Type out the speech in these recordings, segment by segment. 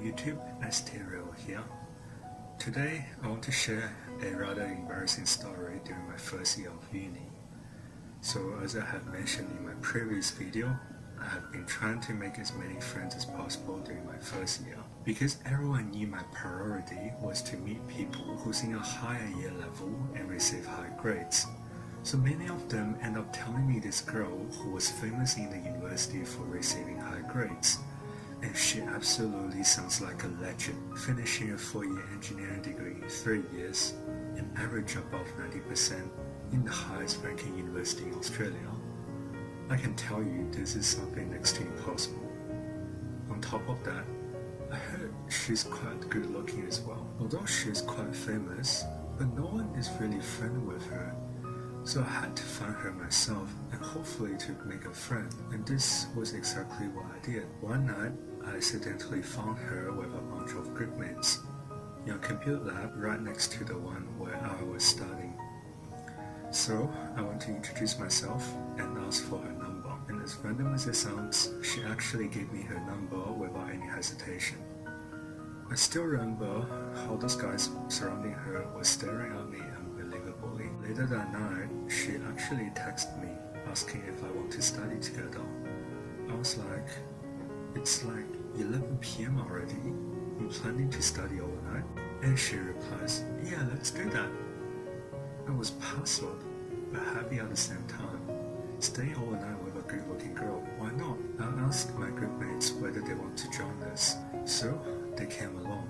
YouTube, Stereo here. Today I want to share a rather embarrassing story during my first year of uni. So as I have mentioned in my previous video, I have been trying to make as many friends as possible during my first year, because everyone knew my priority was to meet people who's in a higher year level and receive high grades. So many of them end up telling me this girl who was famous in the university for receiving high grades. And she absolutely sounds like a legend, finishing a 4-year engineering degree in 3 years, an average above 90% in the highest ranking university in Australia. I can tell you this is something next to impossible. On top of that, I heard she's quite good looking as well, although she's quite famous, but no one is really friendly with her. So I had to find her myself and hopefully to make a friend, and this was exactly what I did. One night, I accidentally found her with a bunch of groupmates in a computer lab right next to the one where I was studying. So I went to introduce myself and ask for her number, and as random as it sounds, she actually gave me her number without any hesitation. I still remember how those guys surrounding her were staring at me unbelievably. Later that night, she actually texted me asking if I want to study together. I was like, it's like 11 PM already, you planning to study overnight? And she replies, yeah, let's do that. I was puzzled, but happy at the same time. Staying overnight with a good looking girl, why not? I asked my groupmates whether they want to join us, so they came along.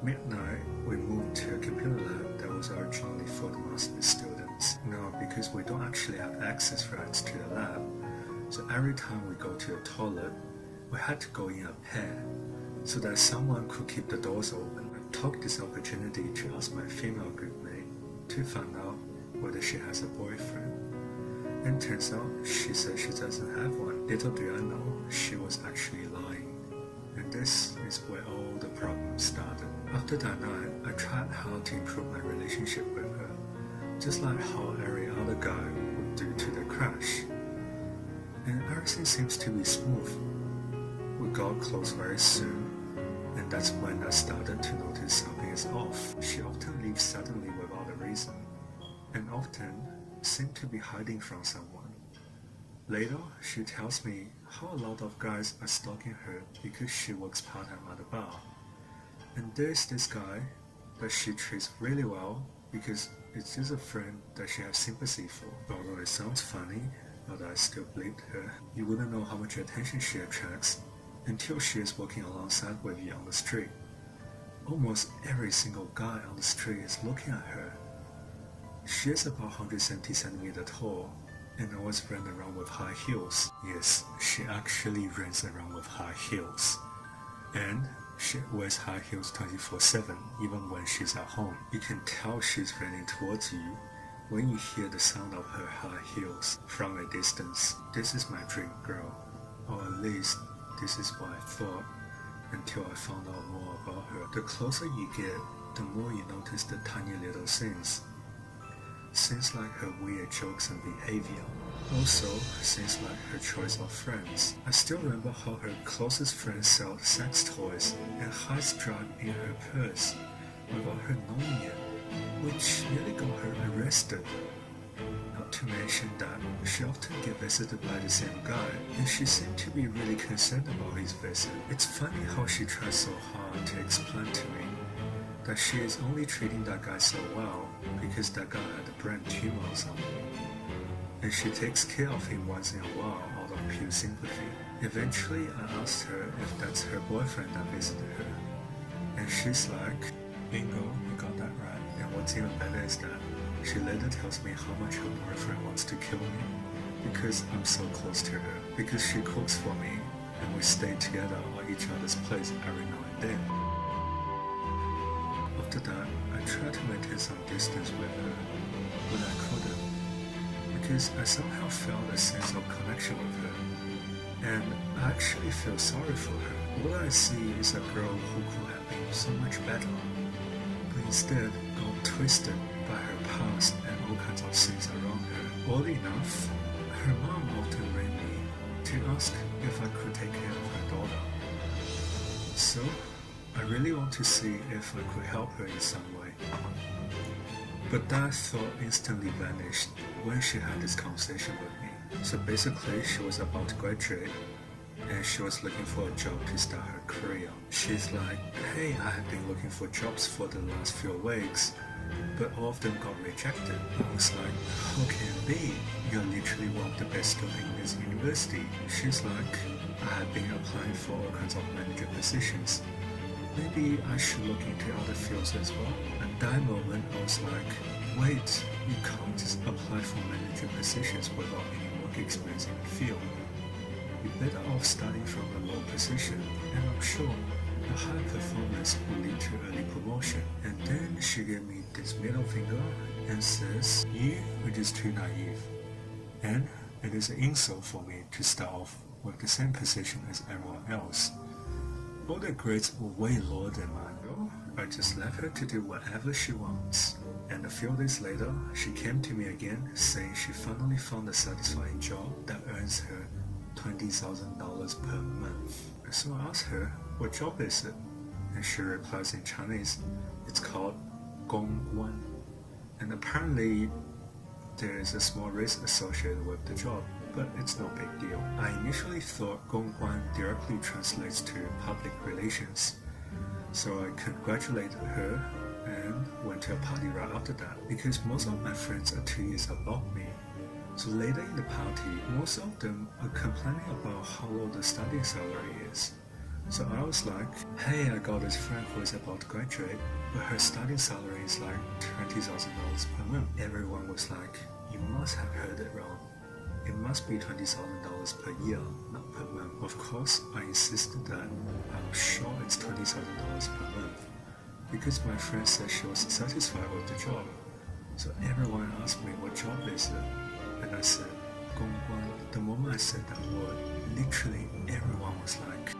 Midnight, we moved to a computer lab that was originally for the master's students. Now, because we don't actually have access rights to the lab, so every time we go to the toilet, we had to go in a pair, so that someone could keep the doors open. I took this opportunity to ask my female groupmate to find out whether she has a boyfriend. And turns out she said she doesn't have one. Little do I know, she was actually lying. And this is where all the problems started. After that night, I tried hard to improve my relationship with her, just like how every other guy would do to the crush. And everything seems to be smooth. We got close very soon, and that's when I started to notice something is off. She often leaves suddenly without a reason, and often seemed to be hiding from someone. Later, she tells me how a lot of guys are stalking her because she works part-time at a bar. And there's this guy that she treats really well because it's just a friend that she has sympathy for. Although it sounds funny, but I still believed her. You wouldn't know how much attention she attracts until she is walking alongside with you on the street. Almost every single guy on the street is looking at her. She is about 170 centimeters tall and always runs around with high heels. Yes, she actually runs around with high heels. And she wears high heels 24/7, even when she's at home. You can tell she's running towards you when you hear the sound of her high heels from a distance. This is my dream girl, or at least this is what I thought until I found out more about her. The closer you get, the more you notice the tiny little things. Things like her weird jokes and behavior. Also, things like her choice of friends. I still remember how her closest friend sells sex toys and hides drugs in her purse without her knowing it, which nearly got her arrested. Not to mention that she often gets visited by the same guy, and she seemed to be really concerned about his visit. It's funny how she tries so hard to explain to me that she is only treating that guy so well because that guy had a brain tumor or something, and she takes care of him once in a while out of pure sympathy. Eventually, I asked her if that's her boyfriend that visited her, and she's like, bingo, you got that right. And what's even better is that she later tells me how much her boyfriend wants to kill me because I'm so close to her, because she cooks for me and we stay together at each other's place every now and then. After that, I tried to maintain some distance with her, but I couldn't, because I somehow felt a sense of connection with her, and I actually feel sorry for her. All I see is a girl who could have been so much better, but instead got twisted by her past and all kinds of things around her. Oddly enough, her mom often rang me to ask if I could take care of her daughter. So I really want to see if I could help her in some way. But that thought instantly vanished when she had this conversation with me. So basically, she was about to graduate and she was looking for a job to start her career. She's like, hey, I have been looking for jobs for the last few weeks, but all of them got rejected. I was like, how can it be? You're literally one of the best students in this university. She's like, I have been applying for all kinds of manager positions. Maybe I should look into other fields as well. At that moment, I was like, wait, you can't apply for manager positions without any work experience in the field. You're better off starting from a low position, and I'm sure a high performance will lead to early promotion. And then she gave me this middle finger and says, you are just too naive. And it is an insult for me to start off with the same position as everyone else. All the grades were way lower than mine. I just left her to do whatever she wants. And a few days later, she came to me again saying she finally found a satisfying job that earns her $20,000 per month. So I asked her, what job is it? And she replies in Chinese, it's called 公关. And apparently there is a small risk associated with the job, but it's no big deal. I initially thought 公关 directly translates to public relations. So I congratulated her and went to a party right after that, because most of my friends are 2 years above me. So later in the party, most of them are complaining about how low the study salary is. So I was like, hey, I got this friend who is about to graduate, but her starting salary is like $20,000 per month. Everyone was like, you must have heard it wrong. It must be $20,000 per year, not per month. Of course, I insisted that I'm sure it's $20,000 per month, because my friend said she was satisfied with the job. So everyone asked me, what job is it? And I said, 公关. The moment I said that word, literally everyone was like,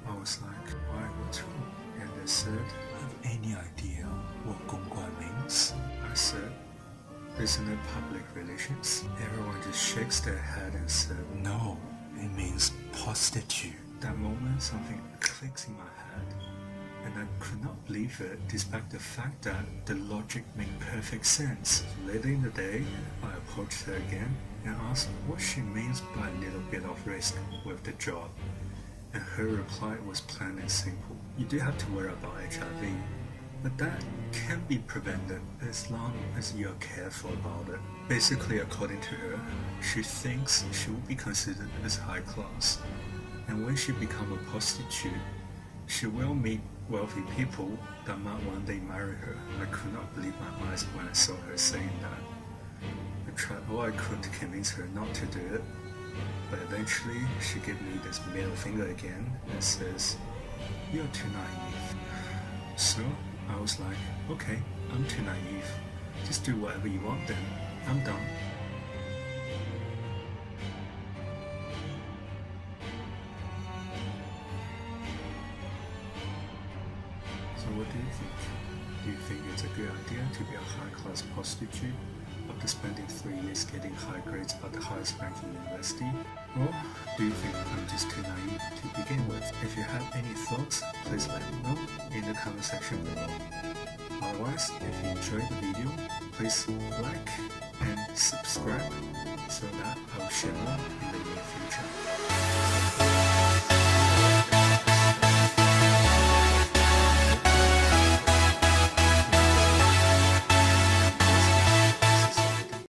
I was like, why, what's wrong? And they said, have any idea what 公关 means? I said, isn't it public relations? Everyone just shakes their head and said, no, it means prostitute. That moment something clicks in my head, and I could not believe it despite the fact that the logic made perfect sense. Later in the day, I approached her again and asked what she means by a little bit of risk with the job. And her reply was plain and simple. You do have to worry about HIV, but that can be prevented as long as you're careful about it. Basically, according to her, she thinks she will be considered as high class, and when she becomes a prostitute, she will meet wealthy people that might one day marry her. I could not believe my eyes when I saw her saying that. I tried all I could to convince her not to do it, but eventually she gave me this middle finger again and says, you're too naive. So I was like, okay, I'm too naive. Just do whatever you want then. I'm done. So what do you think? Do you think it's a good idea to be a high-class prostitute after spending 3 years getting high grades at the highest ranking university? Or do you think I'm just too naive to begin with? If you have any thoughts, please let me know in the comment section below. Otherwise, if you enjoyed the video, please like and subscribe so that I will share more in the near future.